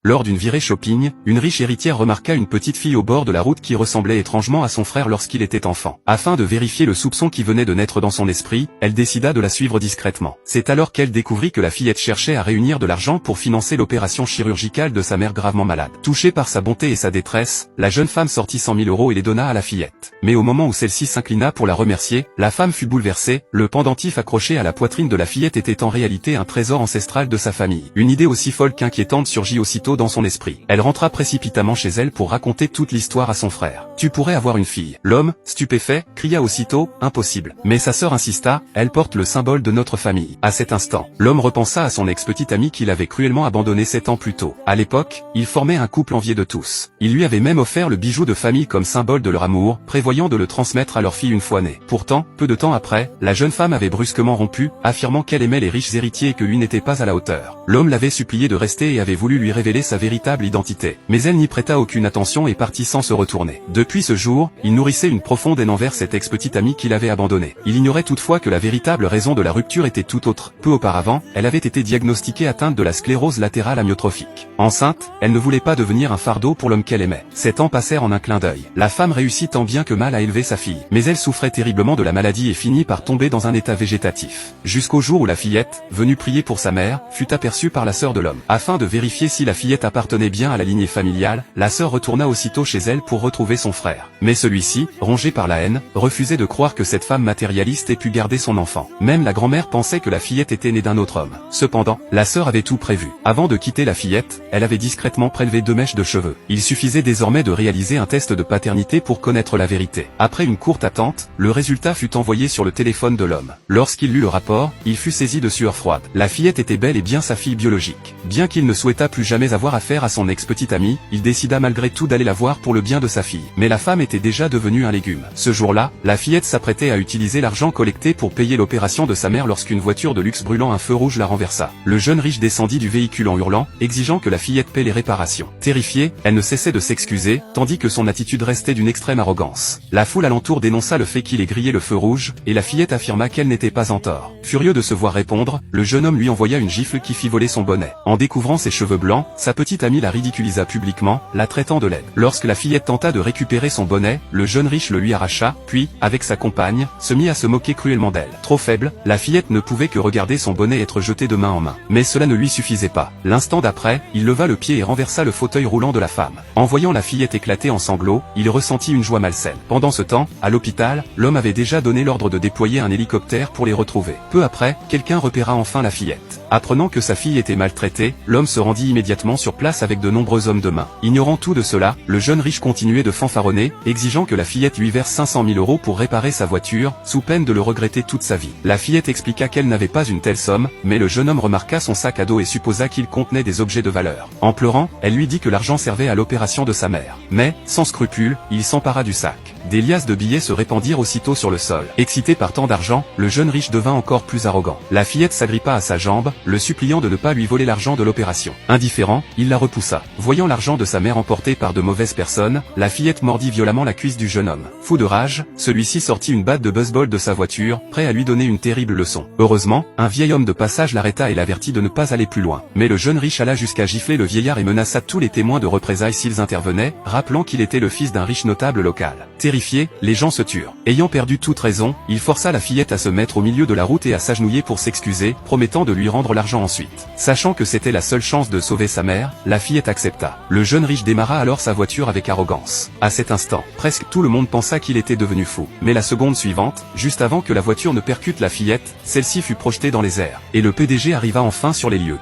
Lors d'une virée shopping, une riche héritière remarqua une petite fille au bord de la route qui ressemblait étrangement à son frère lorsqu'il était enfant. Afin de vérifier le soupçon qui venait de naître dans son esprit, elle décida de la suivre discrètement. C'est alors qu'elle découvrit que la fillette cherchait à réunir de l'argent pour financer l'opération chirurgicale de sa mère gravement malade. Touchée par sa bonté et sa détresse, la jeune femme sortit 100 000 € et les donna à la fillette. Mais au moment où celle-ci s'inclina pour la remercier, la femme fut bouleversée, le pendentif accroché à la poitrine de la fillette était en réalité un trésor ancestral de sa famille. Une idée aussi folle qu'inquiétante surgit aussitôt dans son esprit. Elle rentra précipitamment chez elle pour raconter toute l'histoire à son frère. « Tu pourrais avoir une fille. » L'homme, stupéfait, cria aussitôt « Impossible !» Mais sa sœur insista, « Elle porte le symbole de notre famille. » À cet instant, l'homme repensa à son ex-petite amie qu'il avait cruellement abandonné 7 ans plus tôt. À l'époque, ils formaient un couple envié de tous. Il lui avait même offert le bijou de famille comme symbole de leur amour, prévoyant de le transmettre à leur fille une fois née. Pourtant, peu de temps après, la jeune femme avait brusquement rompu, affirmant qu'elle aimait les riches héritiers et que lui n'était pas à la hauteur. L'homme l'avait supplié de rester et avait voulu lui révéler sa véritable identité. Mais elle n'y prêta aucune attention et partit sans se retourner. Depuis ce jour, il nourrissait une profonde haine envers cette ex-petite amie qu'il avait abandonnée. Il ignorait toutefois que la véritable raison de la rupture était tout autre. Peu auparavant, elle avait été diagnostiquée atteinte de la sclérose latérale amyotrophique. Enceinte, elle ne voulait pas devenir un fardeau pour l'homme qu'elle aimait. 7 ans passèrent en un clin d'œil. La femme réussit tant bien que mal à élever sa fille. Mais elle souffrait terriblement de la maladie et finit par tomber dans un état végétatif. Jusqu'au jour où la fillette, venue prier pour sa mère, fut aperçue par la sœur de l'homme. Afin de vérifier si la fillette appartenait bien à la lignée familiale, la sœur retourna aussitôt chez elle pour retrouver son frère. Mais celui-ci, rongé par la haine, refusait de croire que cette femme matérialiste ait pu garder son enfant. Même la grand-mère pensait que la fillette était née d'un autre homme. Cependant, la sœur avait tout prévu. Avant de quitter la fillette, elle avait discrètement prélevé 2 mèches de cheveux. Il suffisait désormais de réaliser un test de paternité pour connaître la vérité. Après une courte attente, le résultat fut envoyé sur le téléphone de l'homme. Lorsqu'il lut le rapport, il fut saisi de sueur froide. La fillette était bel et bien sa fille biologique. Bien qu'il ne souhaitât plus jamais avoir affaire à son ex-petite amie, il décida malgré tout d'aller la voir pour le bien de sa fille. Mais la femme était déjà devenue un légume. Ce jour-là, la fillette s'apprêtait à utiliser l'argent collecté pour payer l'opération de sa mère lorsqu'une voiture de luxe brûlant un feu rouge la renversa. Le jeune riche descendit du véhicule en hurlant, exigeant que la fillette paie les réparations. Terrifiée, elle ne cessait de s'excuser, tandis que son attitude restait d'une extrême arrogance. La foule alentour dénonça le fait qu'il ait grillé le feu rouge, et la fillette affirma qu'elle n'était pas en tort. Furieux de se voir répondre, le jeune homme lui envoya une gifle qui fit voler son bonnet. En découvrant ses cheveux blancs, sa petite amie la ridiculisa publiquement, la traitant de laide. Lorsque la fillette tenta de récupérer son bonnet, le jeune riche le lui arracha, puis, avec sa compagne, se mit à se moquer cruellement d'elle. Trop faible, la fillette ne pouvait que regarder son bonnet être jeté de main en main. Mais cela ne lui suffisait pas. L'instant d'après, il leva le pied et renversa le fauteuil roulant de la femme. En voyant la fillette éclater en sanglots, il ressentit une joie malsaine. Pendant ce temps, à l'hôpital, l'homme avait déjà donné l'ordre de déployer un hélicoptère pour les retrouver. Peu après, quelqu'un repéra enfin la fillette. Apprenant que sa fille était maltraitée, l'homme se rendit immédiatement sur place avec de nombreux hommes de main. Ignorant tout de cela, le jeune riche continuait de fanfaronner, exigeant que la fillette lui verse 500 000 € pour réparer sa voiture, sous peine de le regretter toute sa vie. La fillette expliqua qu'elle n'avait pas une telle somme, mais le jeune homme remarqua son sac à dos et supposa qu'il contenait des objets de valeur. En pleurant, elle lui dit que l'argent servait à l'opération de sa mère. Mais, sans scrupule, il s'empara du sac. Des liasses de billets se répandirent aussitôt sur le sol. Excité par tant d'argent, le jeune riche devint encore plus arrogant. La fillette s'agrippa à sa jambe, le suppliant de ne pas lui voler l'argent de l'opération. Indifférent, il la repoussa. Voyant l'argent de sa mère emporté par de mauvaises personnes, la fillette mordit violemment la cuisse du jeune homme. Fou de rage, celui-ci sortit une batte de baseball de sa voiture, prêt à lui donner une terrible leçon. Heureusement, un vieil homme de passage l'arrêta et l'avertit de ne pas aller plus loin. Mais le jeune riche alla jusqu'à gifler le vieillard et menaça tous les témoins de représailles s'ils intervenaient, rappelant qu'il était le fils d'un riche notable local. Terrifiés, les gens se turent. Ayant perdu toute raison, il força la fillette à se mettre au milieu de la route et à s'agenouiller pour s'excuser, promettant de lui rendre l'argent ensuite. Sachant que c'était la seule chance de sauver sa mère, la fillette accepta. Le jeune riche démarra alors sa voiture avec arrogance. À cet instant, presque tout le monde pensa qu'il était devenu fou. Mais la seconde suivante, juste avant que la voiture ne percute la fillette, celle-ci fut projetée dans les airs. Et le PDG arriva enfin sur les lieux.